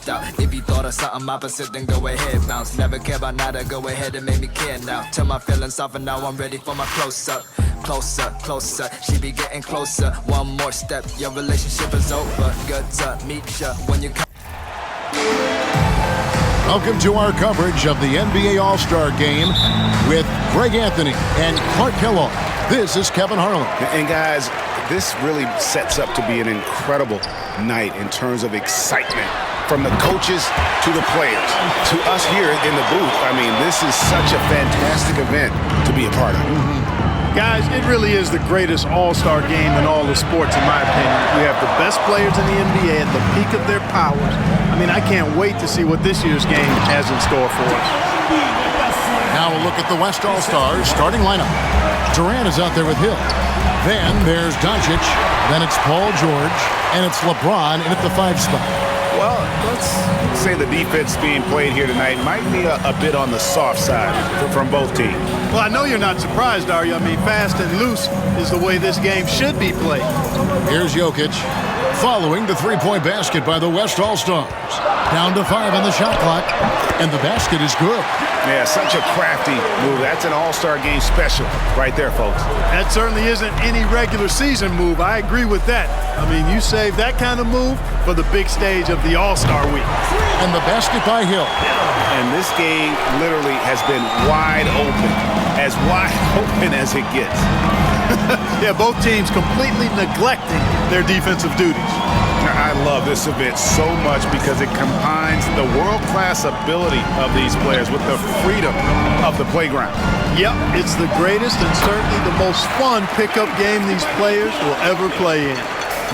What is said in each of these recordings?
stepped out. If you thought of something opposite, then go ahead, bounce. Never care about nada, go ahead and make me care now. Till my feelings soften, now I'm ready for my close-up. Closer, closer, she be getting closer. One more step, your relationship is over. Good to meet ya when you come. Welcome to our coverage of the NBA All-Star Game with Greg Anthony and Clark Kellogg. This is Kevin Harlan. And guys, this really sets up to be an incredible night in terms of excitement. From the coaches to the players, to us here in the booth. I mean, this is such a fantastic event to be a part of. Guys, it really is the greatest all-star game in all the sports, in my opinion. We have the best players in the NBA at the peak of their powers. I mean, I can't wait to see what this year's game has in store for us. Now we'll look at the West All-Stars starting lineup. Durant is out there with Hill. Then there's Doncic. Then it's Paul George. And it's LeBron in at the 5 spot. Well, let's say the defense being played here tonight might be a bit on the soft side from both teams. Well, I know you're not surprised, are you? I mean, fast and loose is the way this game should be played. Here's Jokic following the three-point basket by the West All-Stars. Down to 5 on the shot clock, and the basket is good. Yeah, such a crafty move. That's an All-Star Game special right there, folks. That certainly isn't any regular season move. I agree with that. I mean, you save that kind of move for the big stage of the All-Star Week. And the basket by Hill. And this game literally has been wide open as it gets. Yeah, both teams completely neglecting their defensive duties. I love this event so much because it combines the world-class ability of these players with the freedom of the playground. Yep, it's the greatest and certainly the most fun pickup game these players will ever play in.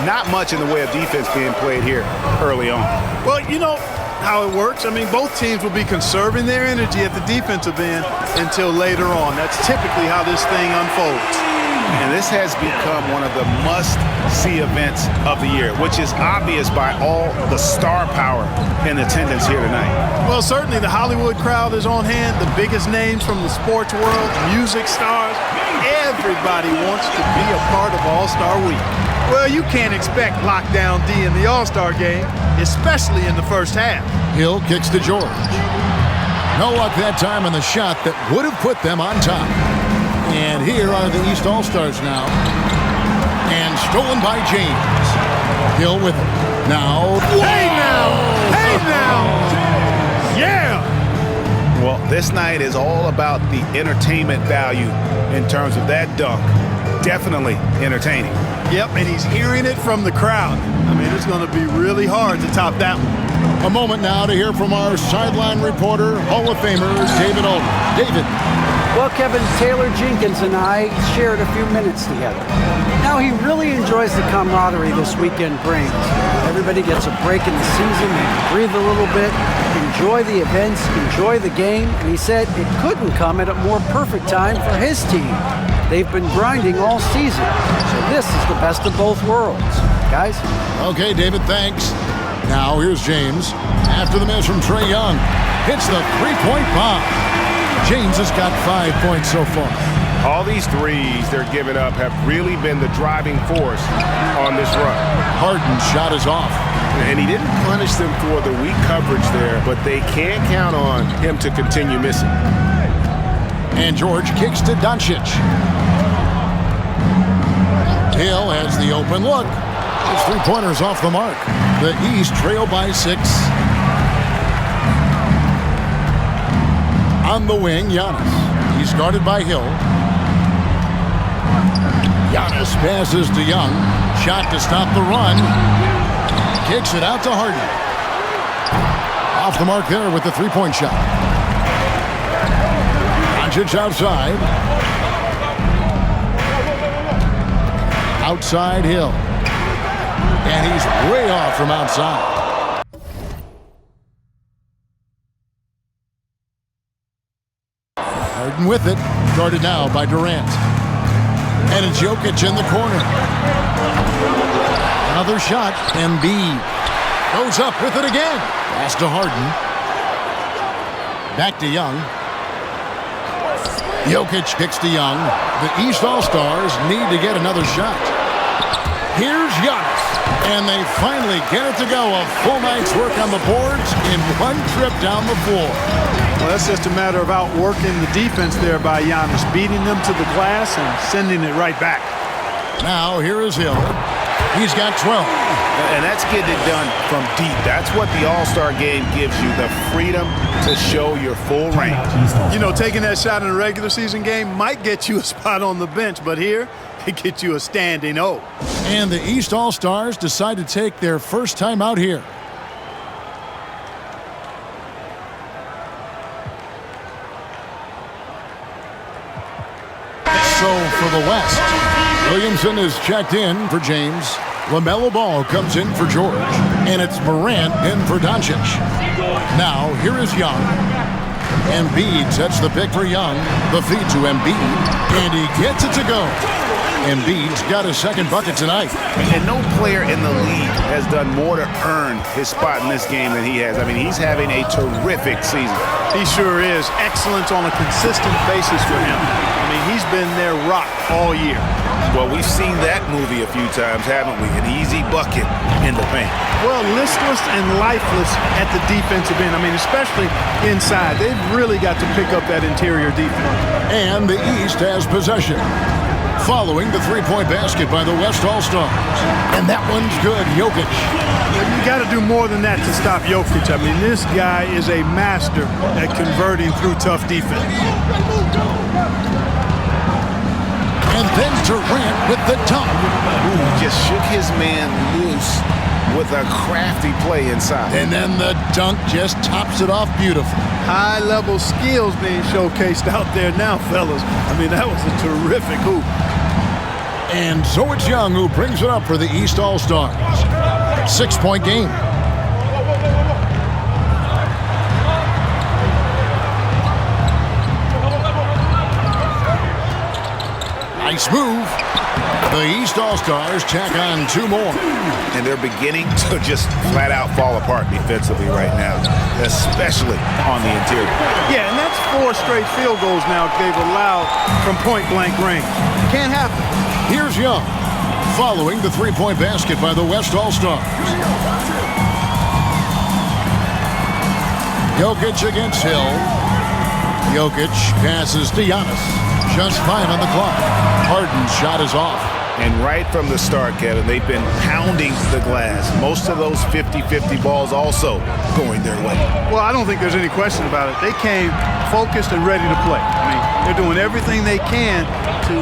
Not much in the way of defense being played here early on. Well, you know how it works. I mean, both teams will be conserving their energy at the defensive end until later on. That's typically how this thing unfolds. And this has become one of the must-see events of the year, which is obvious by all the star power in attendance here tonight. Well, certainly the Hollywood crowd is on hand, the biggest names from the sports world, music stars. Everybody wants to be a part of All-Star Week. Well, you can't expect lockdown D in the All-Star game, especially in the first half. Hill kicks to George. No luck that time on the shot that would have put them on top. And here are the East All-Stars now. And stolen by James. Hill with it. Now. Hey now! Hey now! Yeah! Well, this night is all about the entertainment value in terms of that dunk. Definitely entertaining. Yep, and he's hearing it from the crowd. I mean, it's going to be really hard to top that one. A moment now to hear from our sideline reporter, Hall of Famer David Aldridge. David. Well, Kevin, Taylor Jenkins and I shared a few minutes together. Now, he really enjoys the camaraderie this weekend brings. Everybody gets a break in the season, they can breathe a little bit, enjoy the events, enjoy the game, and he said it couldn't come at a more perfect time for his team. They've been grinding all season, so this is the best of both worlds. Guys? Okay, David, thanks. Now, here's James. After the miss from Trae Young, hits the three-point bomb. James has got 5 points so far. All these threes they're giving up have really been the driving force on this run. Harden's shot is off. And he didn't punish them for the weak coverage there, but they can't count on him to continue missing. And George kicks to Doncic. Hill has the open look. His three-pointer's off the mark. The East trail by 6. On the wing, Giannis. He's guarded by Hill. Giannis passes to Young. Shot to stop the run. Kicks it out to Harden. Off the mark there with the three-point shot. Doncic outside. Outside Hill. And he's way off from outside. Harden with it. Guarded now by Durant. And it's Jokic in the corner. Another shot. Embiid goes up with it again. Pass to Harden. Back to Young. Jokic kicks to Young. The East All-Stars need to get another shot. Here's Giannis. And they finally get it to go. A full night's work on the boards in one trip down the floor. Well, that's just a matter of outworking the defense there by Giannis, beating them to the glass and sending it right back. Now here is Hill. He's got 12. And that's getting it done from deep. That's what the All-Star game gives you, the freedom to show your full range. You know, taking that shot in a regular season game might get you a spot on the bench, but here, it gets you a standing O. And the East All-Stars decide to take their first time out here. So for the West, Williamson is checked in for James. LaMelo Ball comes in for George. And it's Morant in for Doncic. Now, here is Young. Embiid sets the pick for Young. The feed to Embiid. And he gets it to go. Embiid's got his second bucket tonight. And no player in the league has done more to earn his spot in this game than he has. I mean, he's having a terrific season. He sure is. Excellence on a consistent basis for him. I mean, he's been their rock all year. Well, we've seen that movie a few times, haven't we? An easy bucket in the paint. Well, listless and lifeless at the defensive end. I mean, especially inside. They've really got to pick up that interior defense. And the East has possession. Following the three-point basket by the West All-Stars. And that one's good. Jokic. You got to do more than that to stop Jokic. I mean, this guy is a master at converting through tough defense. And then Durant with the dunk. Ooh, he just shook his man loose with a crafty play inside. And then the dunk just tops it off beautifully. High-level skills being showcased out there now, fellas. I mean, that was a terrific hoop. And so it's Young who brings it up for the East All-Stars. 6-point game. Nice move. The East All-Stars tack on two more. And they're beginning to just flat out fall apart defensively right now, especially on the interior. Yeah, and that's 4 straight field goals now they've allowed from point-blank range. Can't happen. Here's Young, following the three-point basket by the West All-Stars. Jokic against Hill. Jokic passes to Giannis. Just 5 on the clock. Harden's shot is off. And right from the start, Kevin, they've been pounding the glass. Most of those 50-50 balls also going their way. Well, I don't think there's any question about it. They came focused and ready to play. I mean, they're doing everything they can to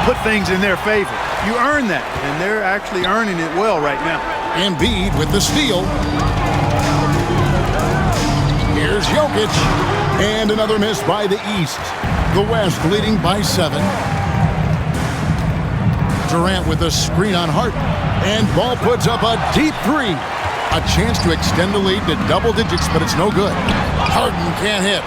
put things in their favor. You earn that, and they're actually earning it well right now. Embiid with the steal. Here's Jokic. And another miss by the East. The West leading by 7. Durant with a screen on Harden. And Ball puts up a deep 3. A chance to extend the lead to double digits, but it's no good. Harden can't hit.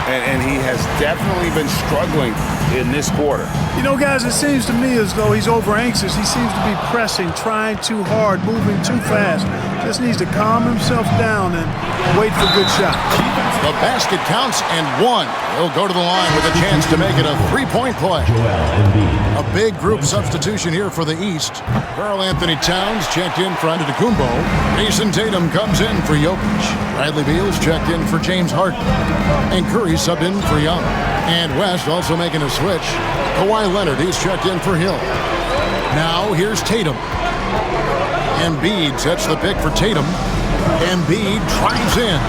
And he has definitely been struggling in this quarter. You know, guys, it seems to me as though he's over-anxious. He seems to be pressing, trying too hard, moving too fast. Just needs to calm himself down and wait for good shots. The basket counts and 1. He'll go to the line with a chance to make it a 3-point play. A big group substitution here for the East. Karl Anthony Towns checked in for Antetokounmpo. Jason Tatum comes in for Jokic. Bradley Beal's checked in for James Harden. And Curry subbed in for Young. And West also making a switch. Kawhi Leonard, he's checked in for Hill. Now here's Tatum. Embiid sets the pick for Tatum. Embiid drives in.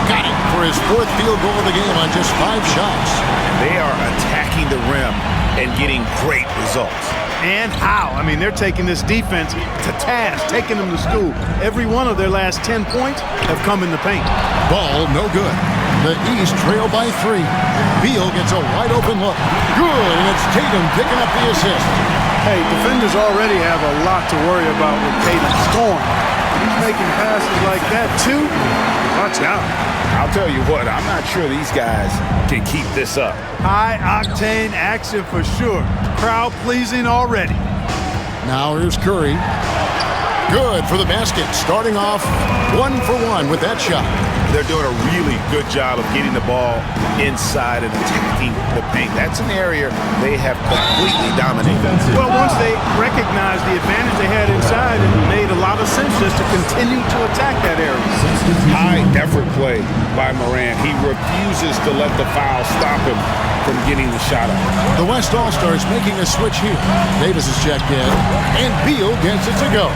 Got it for his 4th field goal of the game on just 5 shots. They are attacking the rim and getting great results. And how? I mean, they're taking this defense to task, taking them to school. Every one of their last 10 points have come in the paint. Ball no good. The East trail by 3. Beal gets a wide open look. Good, and it's Tatum picking up the assist. Hey, defenders already have a lot to worry about with Tatum scoring. He's making passes like that too. Watch out. I'll tell you what, I'm not sure these guys can keep this up. High-octane action for sure. Crowd-pleasing already. Now here's Curry. Good for the basket. Starting off 1 for 1 with that shot. they're doing a really good job of getting the ball inside and attacking the paint. That's an area they have completely dominated. Well, once they recognized the advantage they had inside, it made a lot of sense just to continue to attack that area. High effort play by Morant. He refuses to let the foul stop him from getting the shot up. The West All-Stars making a switch here. Davis is checked in, and Beal gets it to go.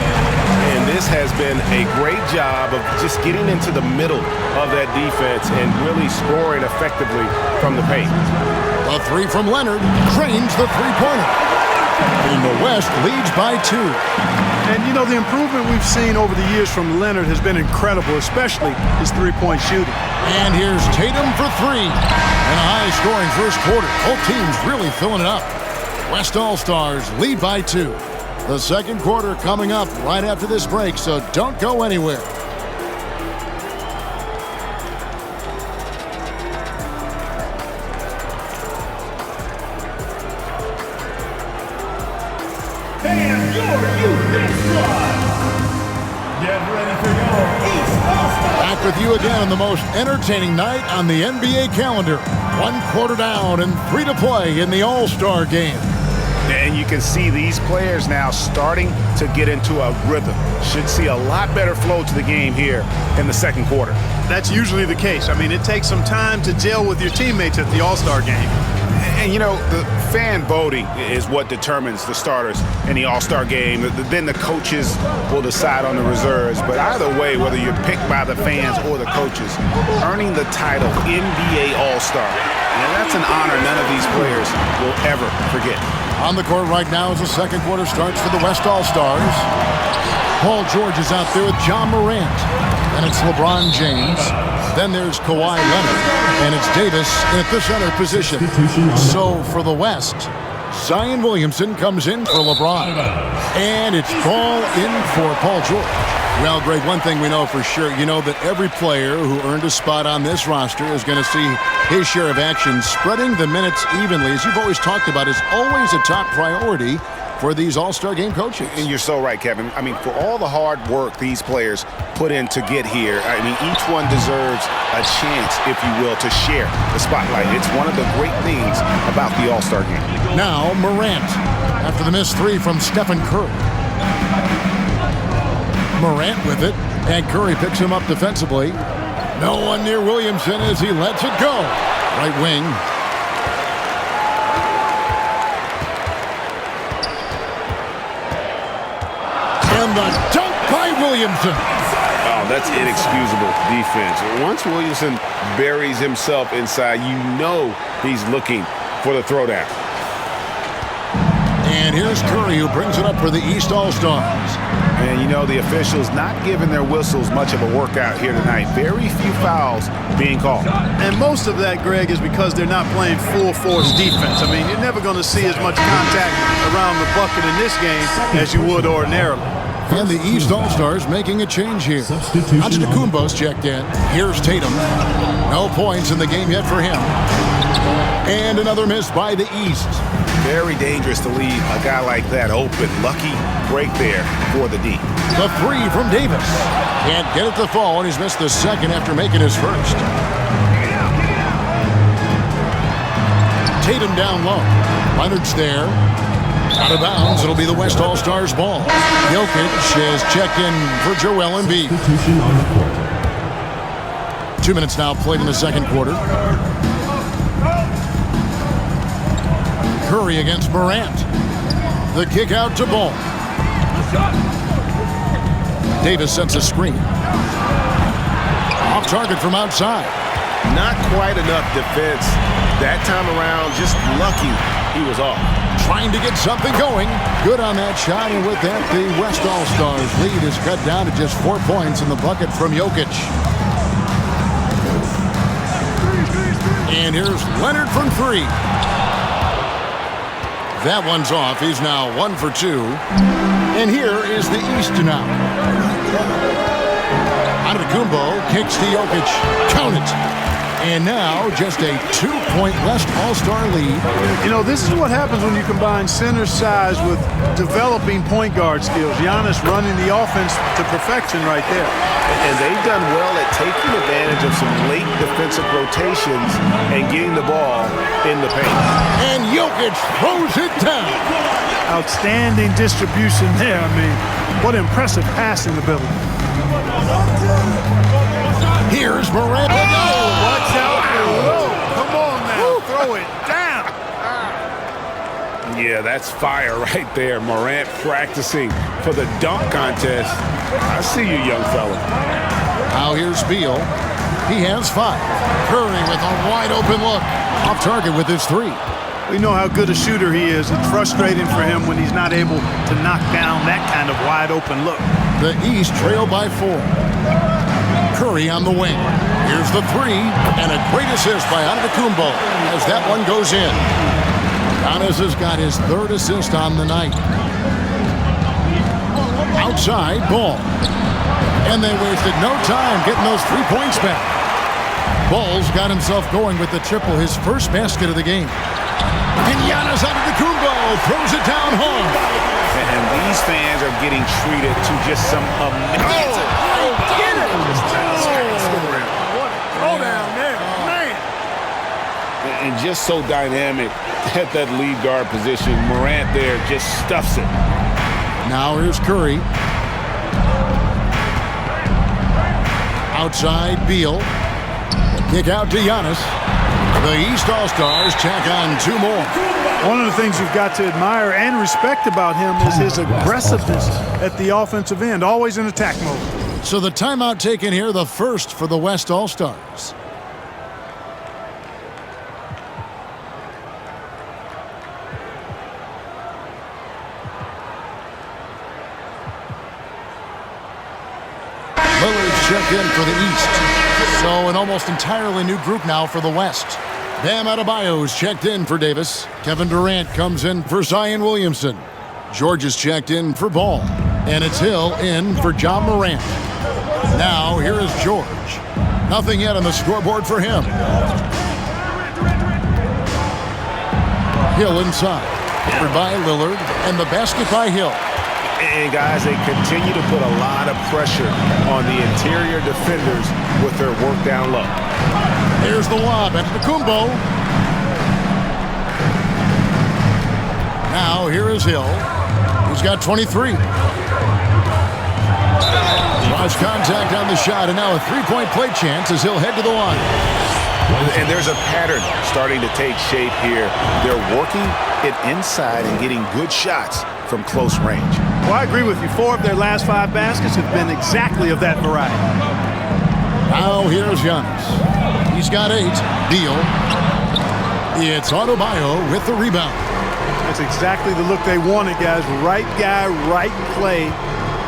And this has been a great job of just getting into the middle of that defense and really scoring effectively from the paint. A three from Leonard drains the three-pointer. And the West leads by 2. And, you know, the improvement we've seen over the years from Leonard has been incredible, especially his three-point shooting. And here's Tatum for 3. And a high-scoring first quarter. Both teams really filling it up. West All-Stars lead by 2. The second quarter coming up right after this break, so don't go anywhere. And your Youth Squad. Get ready for your East All-Star. Back with you again on the most entertaining night on the NBA calendar. 1 quarter down and 3 to play in the All-Star game. And you can see these players now starting to get into a rhythm. Should see a lot better flow to the game here in the second quarter. That's usually the case. I mean, it takes some time to gel with your teammates at the All-Star game. And, you know, the fan voting is what determines the starters in the All-Star game. Then the coaches will decide on the reserves. But either way, whether you're picked by the fans or the coaches, earning the title NBA All-Star, that's an honor none of these players will ever forget. On the court right now as the second quarter starts for the West All-Stars. Paul George is out there with John Morant. And it's LeBron James. Then there's Kawhi Leonard. And it's Davis at the center position. So for the West, Zion Williamson comes in for LeBron. And it's ball in for Paul George. Well, Greg, one thing we know for sure, you know that every player who earned a spot on this roster is going to see his share of action. Spreading the minutes evenly, as you've always talked about, is always a top priority for these All-Star game coaches. And you're so right, Kevin. I mean, for all the hard work these players put in to get here, I mean, each one deserves a chance, if you will, to share the spotlight. It's one of the great things about the All-Star game. Now Morant, after the missed 3 from Stephen Curry. Morant with it, and Curry picks him up defensively. No one near Williamson as he lets it go. Right wing. And the dunk by Williamson. Oh, that's inexcusable defense. Once Williamson buries himself inside, you know he's looking for the throwdown. And here's Curry, who brings it up for the East All-Stars. And you know, the officials not giving their whistles much of a workout here tonight. Very few fouls being called. And most of that, Greg, is because they're not playing full-force defense. I mean, you're never going to see as much contact around the bucket in this game as you would ordinarily. And the East All-Stars making a change here. Antetokounmpo's checked in. Here's Tatum. No points in the game yet for him. And another miss by the East. Very dangerous to leave a guy like that open. Lucky break there for the D. The 3 from Davis. Can't get it to fall, and he's missed the second after making his first. Tatum down low. Leonard's there. Out of bounds. It'll be the West All-Stars ball. Jokic has checked in for Joel Embiid. 2 minutes now played in the second quarter. Curry against Morant. The kick out to Ball. Davis sets a screen. Off target from outside. Not quite enough defense. That time around, just lucky he was off. Trying to get something going. Good on that shot, and with that, the West All-Stars lead is cut down to just 4 points in the bucket from Jokic. And here's Leonard from 3. That one's off. He's now 1 for 2. And here is the East now. Antetokounmpo kicks to Jokic. Count it. And now just a 2-point West All-Star lead. You know, this is what happens when you combine center size with developing point guard skills. Giannis running the offense to perfection right there. And they've done well at taking advantage advantage of some late defensive rotations and getting the ball in the paint. And Jokic throws it down. Outstanding distribution there. I mean, what impressive passing ability. Here's Morant. Watch out. Come on now. Throw it down. Yeah, that's fire right there. Morant practicing for the dunk contest. I see you, young fella. Now here's Beal. He has 5. Curry with a wide open look. Off target with his 3. We know how good a shooter he is. It's frustrating for him when he's not able to knock down that kind of wide open look. The East trail by 4. Curry on the wing. Here's the 3, and a great assist by Antetokounmpo as that one goes in. Giannis has got his 3rd assist on the night. Outside, Ball. And they wasted no time getting those 3 points back. Ball's got himself going with the triple, his first basket of the game. And Giannis Antetokounmpo throws it down hard. And these fans are getting treated to just some amazing. Get it! Throw down there, man. And just so dynamic at that lead guard position. Morant there just stuffs it. Now here's Curry. Outside, Beal. Kick out to Giannis. The East All-Stars tack on 2 more. One of the things you've got to admire and respect about him is his aggressiveness at the offensive end, always in attack mode. So the timeout taken here, the first for the West All-Stars. Lillard's checked in for the East. So an almost entirely new group now for the West. Bam Adebayo's checked in for Davis. Kevin Durant comes in for Zion Williamson. George is checked in for Ball. And it's Hill in for John Morant. Now here is George. Nothing yet on the scoreboard for him. Hill inside. Covered by Lillard. And the basket by Hill. And guys, they continue to put a lot of pressure on the interior defenders with their work down low. Here's the lob. Antetokounmpo. Now here is Hill. He's got 23. Lost contact on the shot, and now a 3-point play chance as he'll head to the line. And there's a pattern starting to take shape here. They're working it inside and getting good shots from close range. Well, I agree with you. 4 of their last 5 baskets have been exactly of that variety. Now here's Giannis. He's got 8. Beal. It's Adebayo with the rebound. That's exactly the look they wanted, guys. Right guy, right play,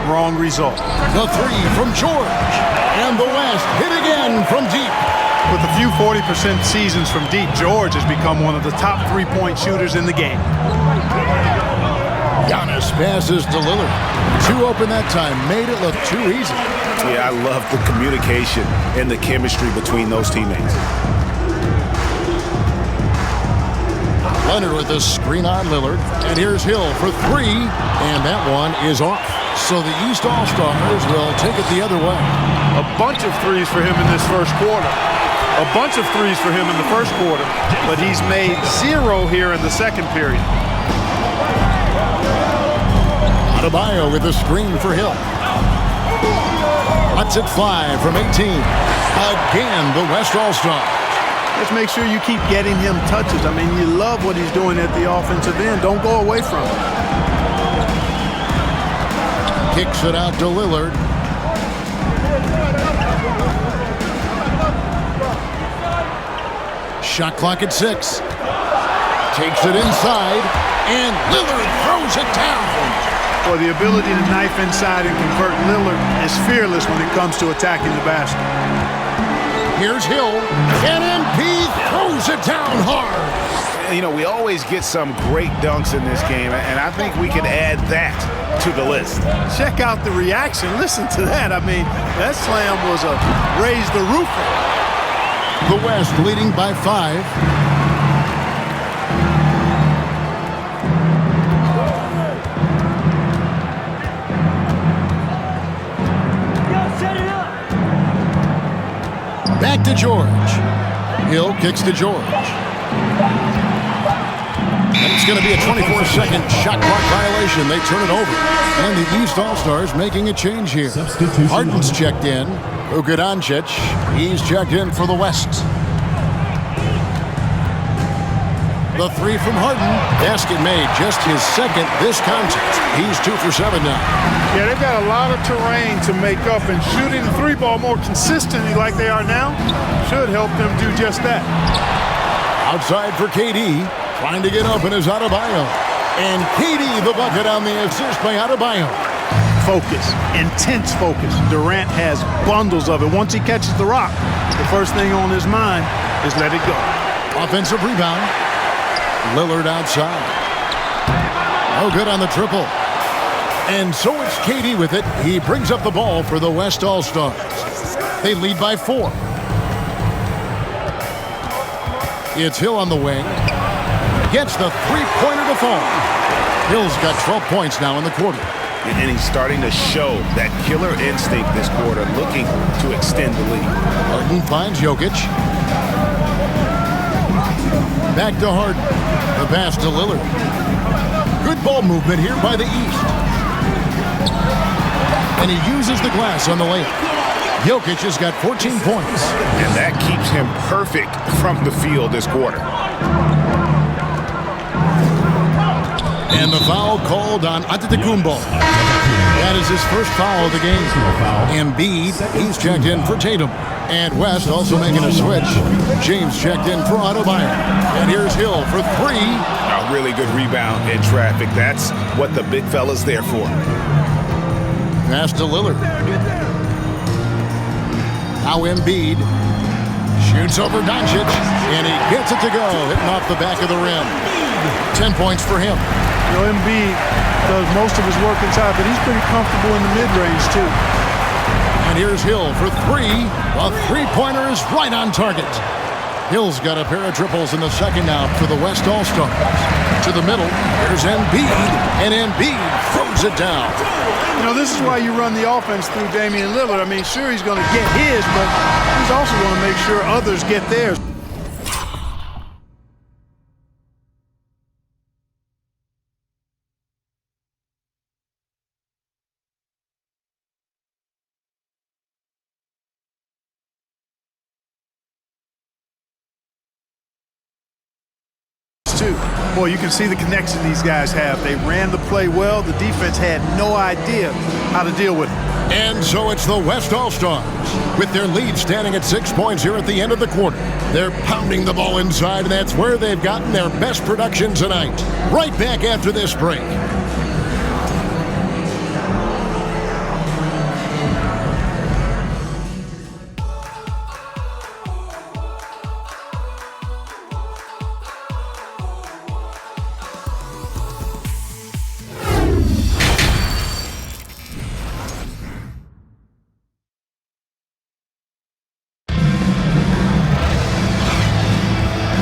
wrong result. The 3 from George. And the West hit again from deep. With a few 40% seasons from deep, George has become one of the top 3-point shooters in the game. Giannis passes to Lillard. 2 open that time. Made it look too easy. Yeah, I love the communication and the chemistry between those teammates. Leonard with a screen on Lillard. And here's Hill for 3. And that one is off. So the East All-Stars will take it the other way. A bunch of threes for him in this first quarter. A bunch of threes for him in the first quarter. But he's made 0 here in the second period. Adebayo with a screen for Hill. Lets it fly from 18. Again, the West All-Stars. Just make sure you keep getting him touches. I mean, you love what he's doing at the offensive end. Don't go away from it. Kicks it out to Lillard. Shot clock at 6. Takes it inside, and Lillard throws it down. Well, the ability to knife inside and convert Lillard is fearless when it comes to attacking the basket. Here's Hill, and MP throws it down hard. You know, we always get some great dunks in this game, and I think we can add that to the list. Check out the reaction. Listen to that. I mean, that slam was a raise the roof. The West leading by 5. Back to George. Hill kicks to George. And it's going to be a 24-second shot clock violation. They turn it over. And the East All-Stars making a change here. Harden's checked in. Luka Doncic, he's checked in for the West. The three from Harden. Basket made, just his second this contest. He's 2 for 7 now. Yeah, they've got a lot of terrain to make up, and shooting the three ball more consistently like they are now should help them do just that. Outside for KD. Trying to get open is Adebayo. And KD the bucket on the assist by Adebayo. Focus, intense focus. Durant has bundles of it. Once he catches the rock, the first thing on his mind is let it go. Offensive rebound. Lillard outside. No good on the triple. And so it's KD with it. He brings up the ball for the West All-Stars. They lead by 4. It's Hill on the wing. Gets the three-pointer to fall. Hill's got 12 points now in the quarter. And he's starting to show that killer instinct this quarter, looking to extend the lead. Harden finds Jokic. Back to Harden. The pass to Lillard. Good ball movement here by the East. And he uses the glass on the layup. Jokic has got 14 points. And that keeps him perfect from the field this quarter. And the foul called on Antetokounmpo. That is his first foul of the game. Embiid, he's checked in for Tatum. And West also making a switch. James checked in for Adebayo. And here's Hill for 3. A really good rebound in traffic. That's what the big fella's there for. Pass to Lillard. Now Embiid shoots over Doncic. And he gets it to go, hitting off the back of the rim. 10 points for him. You know, Embiid does most of his work inside, but he's pretty comfortable in the mid-range, too. And here's Hill for 3. A three-pointer is right on target. Hill's got a pair of triples in the second now for the West All-Stars. To the middle, here's Embiid, and Embiid throws it down. You know, this is why you run the offense through Damian Lillard. I mean, sure, he's going to get his, but he's also going to make sure others get theirs. Too. Boy, you can see the connection these guys have. They ran the play well. The defense had no idea how to deal with it. And so it's the West All-Stars. With their lead standing at 6 points here at the end of the quarter. They're pounding the ball inside, and that's where they've gotten their best production tonight. Right back after this break.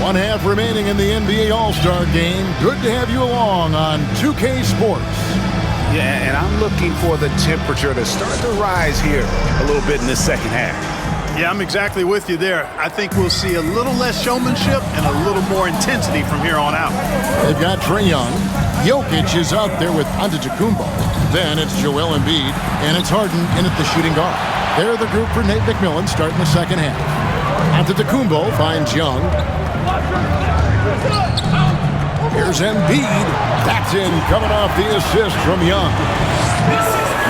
One half remaining in the NBA All-Star game. Good to have you along on 2K Sports. Yeah, and I'm looking for the temperature to start to rise here a little bit in the second half. Yeah, I'm exactly with you there. I think we'll see a little less showmanship and a little more intensity from here on out. They've got Trae Young. Jokic is out there with Antetokounmpo. Then it's Joel Embiid, and it's Harden in at the shooting guard. They're the group for Nate McMillan starting the second half. Antetokounmpo finds Young. Here's Embiid. That's in, coming off the assist from Young.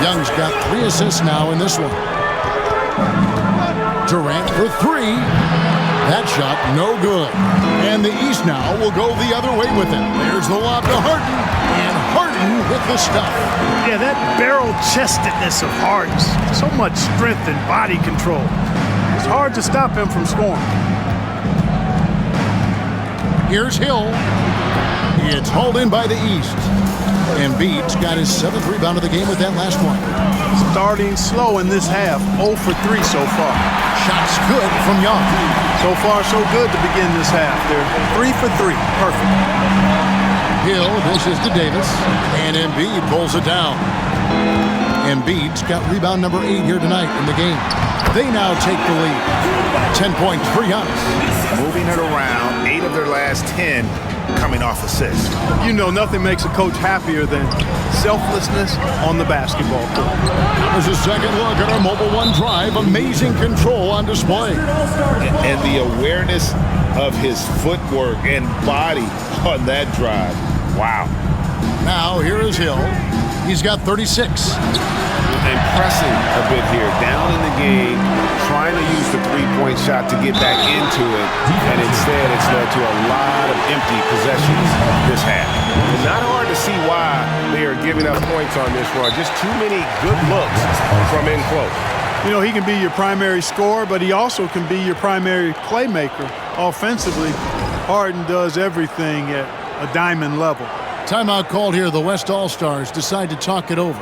Young's got 3 assists now in this one. Durant for 3. That shot, no good. And the East now will go the other way with it. There's the lob to Harden. And Harden with the stuff. Yeah, that barrel-chestedness of Harden. So much strength and body control. It's hard to stop him from scoring. Here's Hill. It's hauled in by the East. Embiid's got his 7th rebound of the game with that last one. Starting slow in this half, 0 for 3 so far. Shots good from Young. So far, so good to begin this half. They're 3 for 3. Perfect. Hill dishes to Davis, and Embiid pulls it down. Embiid's got rebound number 8 here tonight in the game. They now take the lead. 10-point Giannis. Moving it around, 8 of their last 10 coming off assists. You know, nothing makes a coach happier than selflessness on the basketball court. There's a second look at our Mobile One drive. Amazing control on display. And the awareness of his footwork and body on that drive. Wow. Now here is Hill. He's got 36. Impressing a bit here. Down in the game, trying to use the three-point shot to get back into it, and instead it's led to a lot of empty possessions this half. It's not hard to see why they are giving up points on this run. Just too many good looks from in close. You know, he can be your primary scorer, but he also can be your primary playmaker. Offensively, Harden does everything at a diamond level. Timeout called here. The West All-Stars decide to talk it over.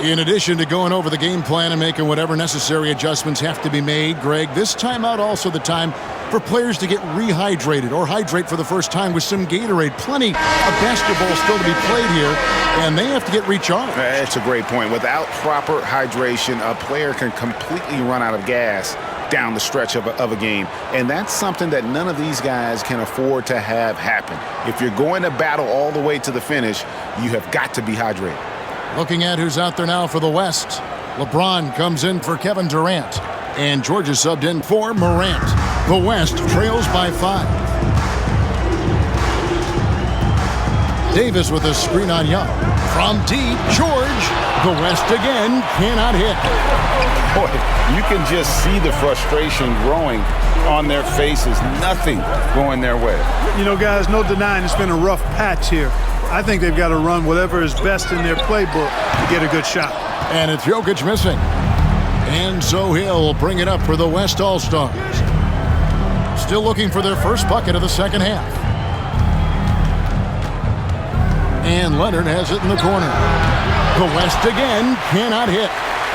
In addition to going over the game plan and making whatever necessary adjustments have to be made, Greg, this timeout also the time for players to get rehydrated or hydrate for the first time with some Gatorade. Plenty of basketball still to be played here, and they have to get recharged. That's a great point. Without proper hydration, a player can completely run out of gas down the stretch of a game. And that's something that none of these guys can afford to have happen. If you're going to battle all the way to the finish, you have got to be hydrated. Looking at who's out there now for the West. LeBron comes in for Kevin Durant. And Georgia subbed in for Morant. The West trails by 5. Davis with a screen on Young. From deep, George. The West again cannot hit. Boy, you can just see the frustration growing on their faces. Nothing going their way. You know, guys, no denying it's been a rough patch here. I think they've got to run whatever is best in their playbook to get a good shot. And it's Jokic missing. And so he'll bring it up for the West All-Stars. Still looking for their first bucket of the second half. And Leonard has it in the corner. The West again cannot hit.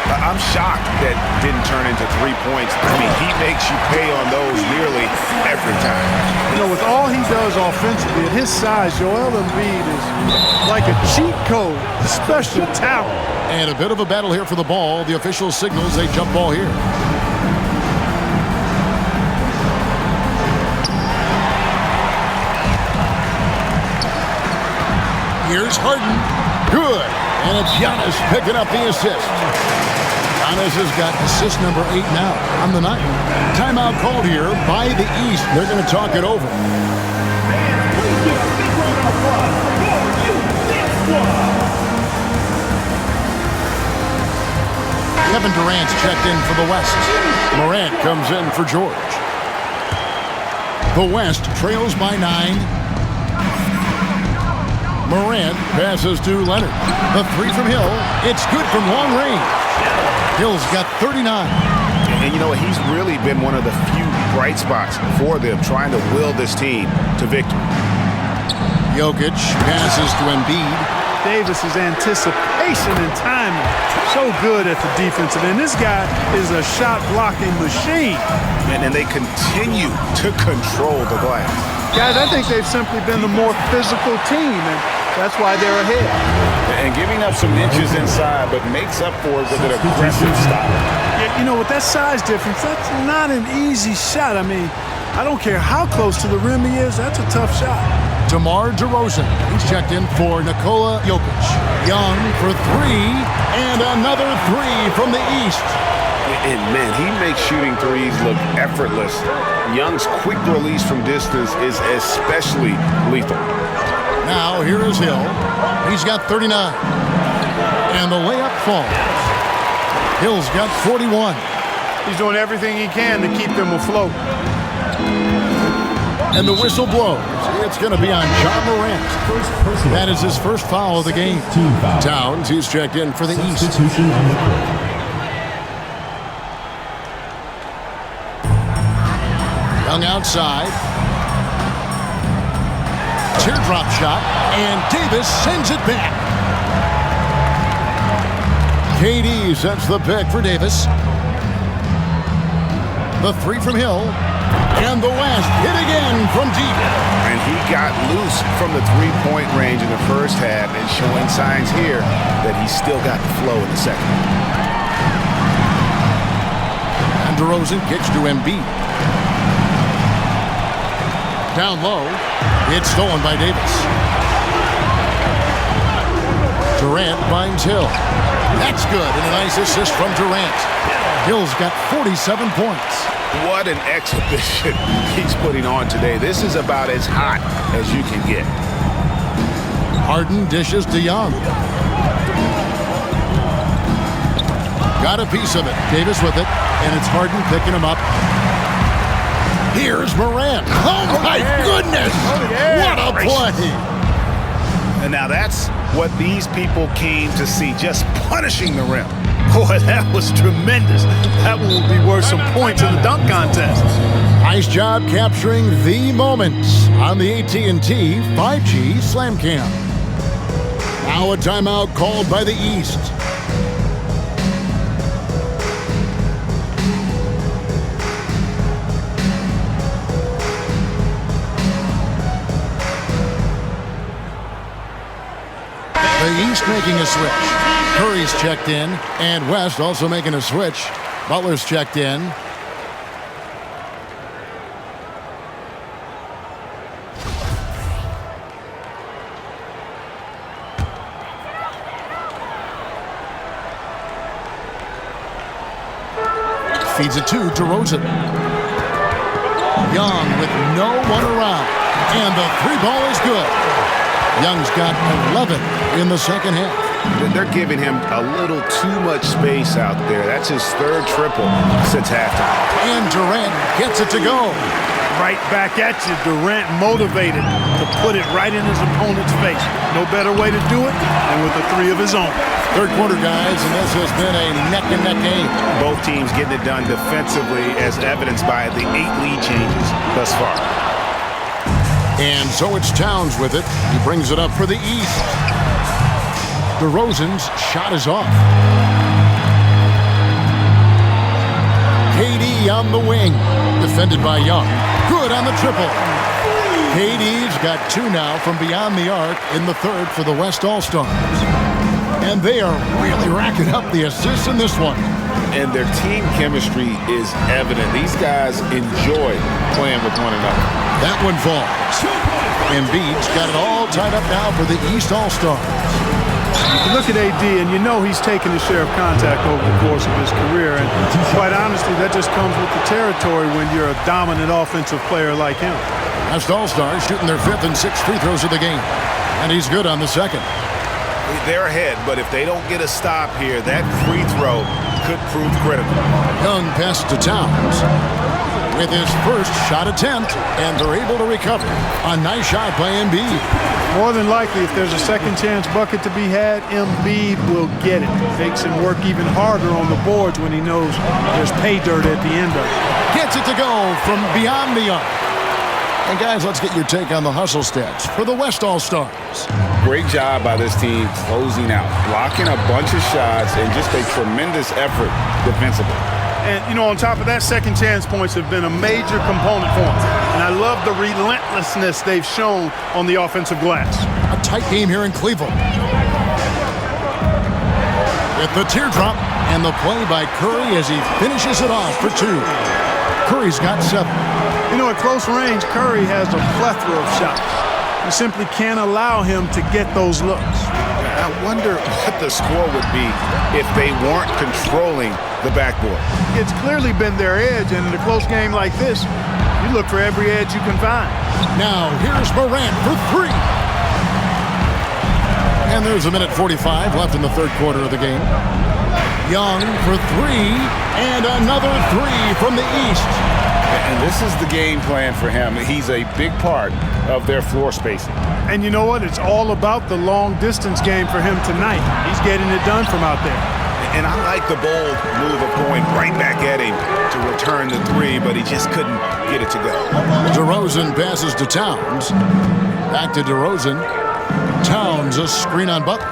I'm shocked that didn't turn into 3 points. I mean, he makes you pay on those nearly every time. You know, with all he does offensively, at his size, Joel Embiid is like a cheat code, special talent. And a bit of a battle here for the ball. The official signals a jump ball here. Here's Harden. Good. And it's Giannis picking up the assist. Giannis has got assist number 8 now on the night. Timeout called here by the East. They're going to talk it over. Kevin Durant's checked in for the West. Morant comes in for George. The West trails by 9. Morant passes to Leonard. The 3 from Hill. It's good from long range. Hill's got 39. And you know, he's really been one of the few bright spots for them, trying to will this team to victory. Jokic passes to Embiid. Davis's anticipation and timing, so good at the defensive end. This guy is a shot-blocking machine. And they continue to control the glass. Guys, I think they've simply been the more physical team, and that's why they're ahead. And giving up some inches inside, but makes up for it with an aggressive style. Yeah, you know, with that size difference, that's not an easy shot. I mean, I don't care how close to the rim he is, that's a tough shot. DeMar DeRozan, he's checked in for Nikola Jokic. Young for 3, and another 3 from the East. And man, he makes shooting threes look effortless. Young's quick release from distance is especially lethal. Now here is Hill. He's got 39. And the layup falls. Hill's got 41. He's doing everything he can to keep them afloat. And the whistle blows. It's going to be on John Morant. That is his first foul of the game. Towns, he's checked in for the East. Young outside. Teardrop shot, and Davis sends it back. KD sets the pick for Davis. The 3 from Hill. And the West hit again from deep. And he got loose from the three-point range in the first half and showing signs here that he's still got the flow in the second. DeRozan kicks to Embiid. Down low. It's stolen by Davis. Durant finds Hill. That's good, and a nice assist from Durant. Hill's got 47 points. What an exhibition he's putting on today. This is about as hot as you can get. Harden dishes to Young. Got a piece of it. Davis with it, and it's Harden picking him up. Here's Morant. Oh, my goodness! What a play! And now that's what these people came to see, just punishing the rim. Boy, that was tremendous. That one will be worth some points in the dunk contest. Nice job capturing the moments on the AT&T 5G Slam Cam. Now a timeout called by the East. The East making a switch. Curry's checked in, and West also making a switch. Butler's checked in. Feeds it to DeRozan. Young with no one around, and the three ball is good. Young's got 11 in the second half. They're giving him a little too much space out there. That's his third triple since halftime. And Durant gets it to go. Right back at you. Durant motivated to put it right in his opponent's face. No better way to do it than with a three of his own. Third quarter, guys, and this has been a neck-and-neck game. Both teams getting it done defensively, as evidenced by the 8 lead changes thus far. And so it's Towns with it. He brings it up for the East. DeRozan's shot is off. KD on the wing. Defended by Young. Good on the triple. KD's got 2 now from beyond the arc in the third for the West All-Stars. And they are really racking up the assists in this one. And their team chemistry is evident. These guys enjoy playing with one another. That one falls. Embiid's got it all tied up now for the East All-Stars. You look at AD, and you know he's taken his share of contact over the course of his career. And quite honestly, that just comes with the territory when you're a dominant offensive player like him. West All-Stars shooting their 5th and 6th free throws of the game. And he's good on the second. They're ahead, but if they don't get a stop here, that free throw could prove critical. Young passes to Towns with his first shot attempt, and they're able to recover. A nice shot by Embiid. More than likely, if there's a second chance bucket to be had, Embiid will get it. Makes him work even harder on the boards when he knows there's pay dirt at the end of it. Gets it to go from beyond the arc. And guys, let's get your take on the hustle stats for the West All-Stars. Great job by this team closing out, blocking a bunch of shots, and just a tremendous effort defensively. And, you know, on top of that, second chance points have been a major component for them. And I love the relentlessness they've shown on the offensive glass. A tight game here in Cleveland. With the teardrop and the play by Curry as he finishes it off for 2. Curry's got 7. You know, at close range, Curry has a plethora of shots. You simply can't allow him to get those looks. I wonder what the score would be if they weren't controlling the backboard. It's clearly been their edge, and in a close game like this, you look for every edge you can find. Now, here's Morant for 3. And there's a minute 45 left in the third quarter of the game. Young for 3, and another 3 from the East. And this is the game plan for him. He's a big part of their floor spacing. And you know what? It's all about the long-distance game for him tonight. He's getting it done from out there. And I like the bold move of going right back at him to return the 3, but he just couldn't get it to go. DeRozan passes to Towns. Back to DeRozan. Towns, a screen on Butler.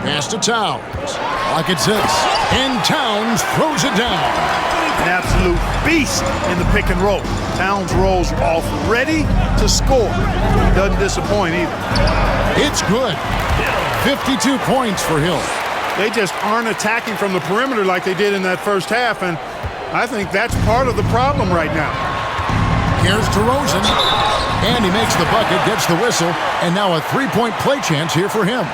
Pass to Towns. Pocket sits. And Towns throws it down. An absolute beast in the pick and roll. Towns rolls off ready to score. He doesn't disappoint either. It's good. 52 points for Hill. They just aren't attacking from the perimeter like they did in that first half, and I think that's part of the problem right now. Here's DeRozan, and he makes the bucket, gets the whistle, and now a three-point play chance here for him.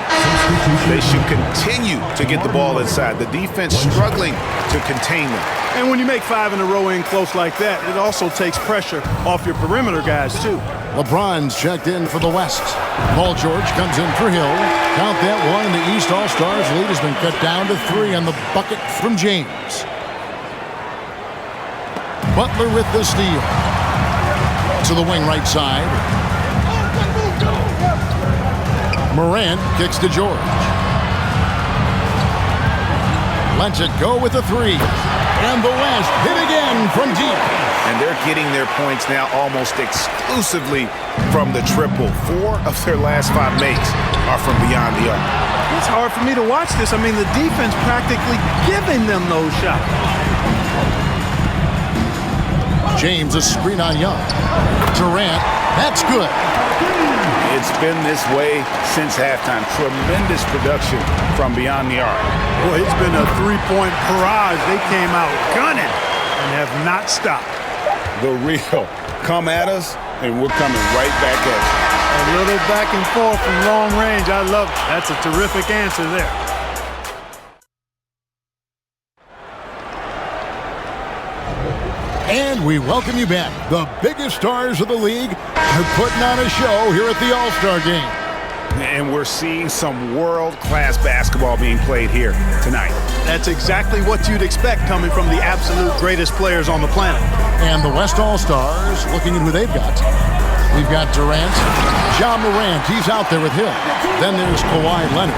They should continue to get the ball inside. The defense struggling to contain them. And when you make 5 in a row in close like that, it also takes pressure off your perimeter guys, too. LeBron's checked in for the West. Paul George comes in for Hill. Count that one, and the East All-Stars lead has been cut down to 3 on the bucket from James. Butler with the steal. To the wing right side. Morant kicks to George. Lets it go with a 3. And the West hit again from deep. And they're getting their points now almost exclusively from the triple. 4 of their last 5 makes are from beyond the arc. It's hard for me to watch this. I mean, the defense practically giving them those shots. James, a screen on Young. Durant, that's good. It's been this way since halftime. Tremendous production from beyond the arc. Boy, it's been a 3-point barrage. They came out gunning and have not stopped. The real come at us, and we're coming right back at you. A little back and forth from long range. I love it. That's a terrific answer there. And we welcome you back. The biggest stars of the league are putting on a show here at the All-Star Game. And we're seeing some world-class basketball being played here tonight. That's exactly what you'd expect coming from the absolute greatest players on the planet. And the West All-Stars, looking at who they've got. We've got Durant, Ja Morant, he's out there with Hill. Then there's Kawhi Leonard,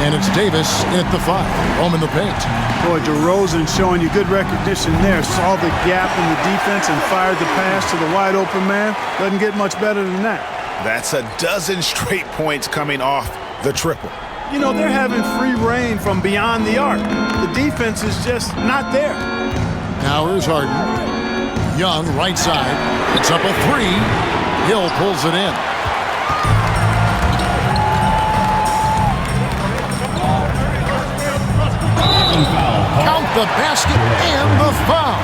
and it's Davis at the 5, home in the paint. Boy, DeRozan showing you good recognition there. Saw the gap in the defense and fired the pass to the wide open man. Doesn't get much better than that. That's a dozen straight points coming off the triple. You know, they're having free reign from beyond the arc. The defense is just not there. Now here's Harden. Young, right side. It's up a 3. Hill pulls it in. Count the basket and the foul.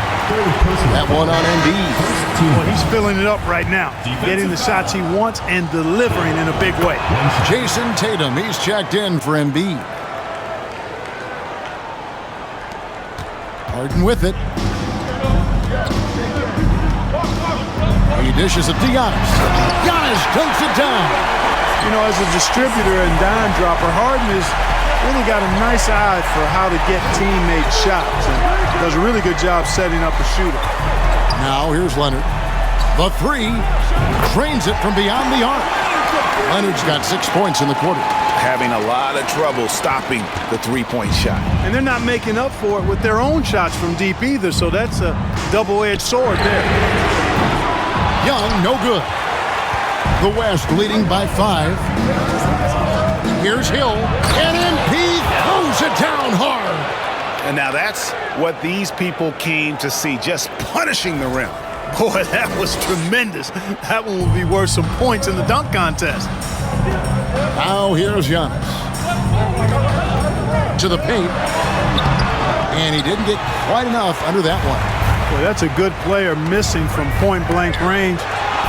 That one on Embiid. Well, he's filling it up right now. Getting the shots he wants and delivering in a big way. Jason Tatum, he's checked in for Embiid. Harden with it. He dishes it to Giannis. Giannis dunks it down. You know, as a distributor and dime dropper, Harden has really got a nice eye for how to get teammate shots and does a really good job setting up a shooter. Now here's Leonard. The 3 drains it from beyond the arc. Leonard's got 6 points in the quarter. Having a lot of trouble stopping the three-point shot. And they're not making up for it with their own shots from deep either, so that's a double-edged sword there. Young, no good. The West leading by 5. Here's Hill, and Embiid throws it down hard. And now that's what these people came to see, just punishing the rim. Boy, that was tremendous. That one will be worth some points in the dunk contest. Now here's Giannis. To the paint. And he didn't get quite enough under that one. Boy, that's a good player missing from point-blank range.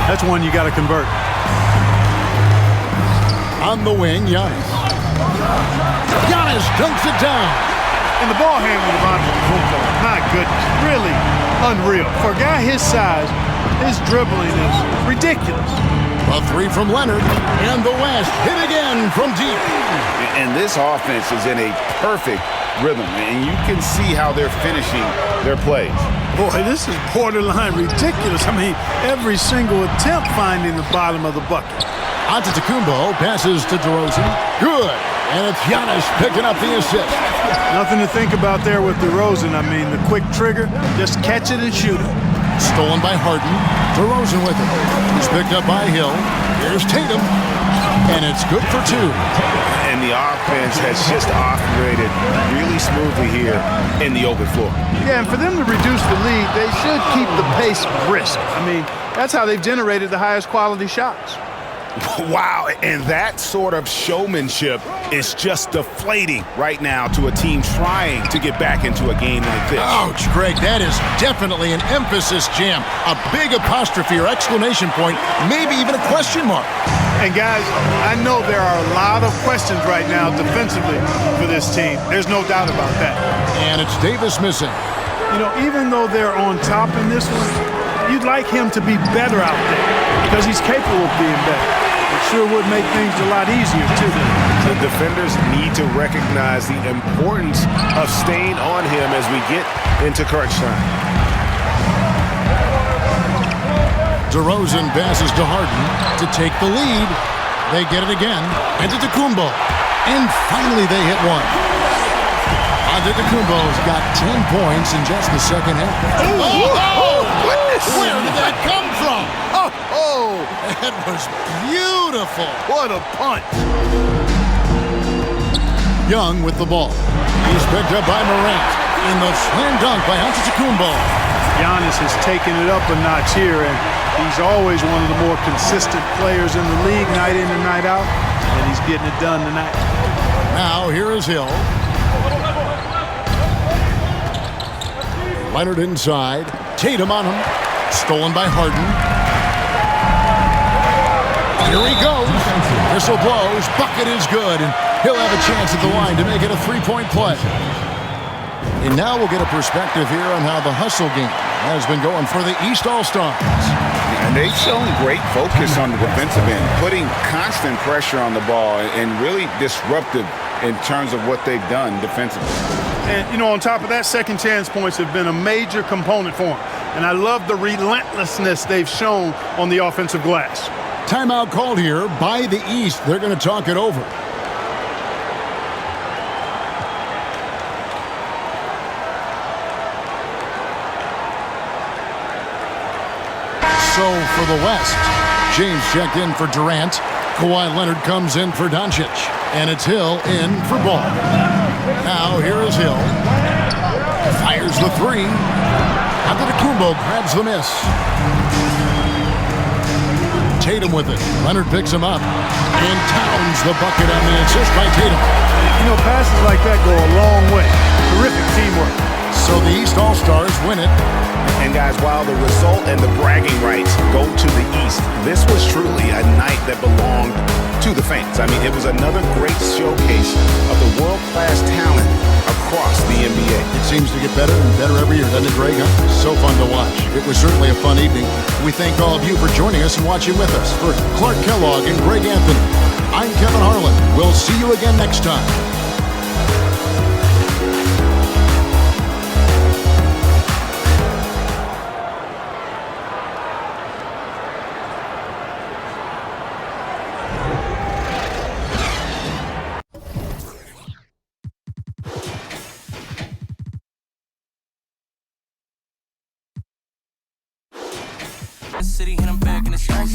That's one you got to convert. On the wing, Giannis. Giannis dunks it down. And the ball handling of Antetokounmpo, my goodness, really unreal. For a guy his size, his dribbling is ridiculous. A 3 from Leonard, and the West hit again from deep. And this offense is in a perfect rhythm, and you can see how they're finishing their plays. Boy, this is borderline ridiculous. I mean, every single attempt finding the bottom of the bucket. Antetokounmpo passes to DeRozan. Good. And it's Giannis picking up the assist. Nothing to think about there with DeRozan. I mean, the quick trigger, just catch it and shoot it. Stolen by Harden. DeRozan with it. He's picked up by Hill. Here's Tatum. And it's good for 2. And the offense has just operated really smoothly here in the open floor. Yeah, and for them to reduce the lead, they should keep the pace brisk. I mean, that's how they've generated the highest quality shots. Wow, and that sort of showmanship is just deflating right now to a team trying to get back into a game like this. Ouch, Greg, that is definitely an emphasis jam. A big apostrophe or exclamation point, maybe even a question mark. And guys, I know there are a lot of questions right now defensively for this team. There's no doubt about that. And it's Davis missing. You know, even though they're on top in this one, you'd like him to be better out there because he's capable of being better. It sure would make things a lot easier, too. The defenders need to recognize the importance of staying on him as we get into crunch time. DeRozan passes to Harden to take the lead. They get it again. And to Antetokounmpo. And finally they hit one. Antetokounmpo's got 10 points in just the second half. Oh, goodness! Where did that come from? Oh, that was beautiful. What a punch. Young with the ball. He's picked up by Morant. In the slam dunk by Antetokounmpo. Giannis has taken it up a notch here, and he's always one of the more consistent players in the league, night in and night out, and he's getting it done tonight. Now here is Hill. Leonard inside. Tatum on him. Stolen by Harden. Here he goes. Whistle blows. Bucket is good, and he'll have a chance at the line to make it a three-point play. And now we'll get a perspective here on how the hustle game has been going for the East All-Stars. And they've shown great focus on the defensive end, putting constant pressure on the ball and really disruptive in terms of what they've done defensively. And, you know, on top of that, second chance points have been a major component for them. And I love the relentlessness they've shown on the offensive glass. Timeout called here by the East. They're going to talk it over. So for the West, James checked in for Durant. Kawhi Leonard comes in for Doncic. And it's Hill in for Ball. Now here is Hill. Fires the three. Antetokounmpo grabs the miss. Tatum with it. Leonard picks him up. And Towns the bucket on the assist by Tatum. You know, passes like that go a long way. Terrific teamwork. So the East All-Stars win it. And guys, while the result and the bragging rights go to the East, this was truly a night that belonged to the fans. I mean, it was another great showcase of the world-class talent across the NBA. It seems to get better and better every year, doesn't it, Greg? So fun to watch. It was certainly a fun evening. We thank all of you for joining us and watching with us. For Clark Kellogg and Greg Anthony, I'm Kevin Harlan. We'll see you again next time. City and I'm back in the streets.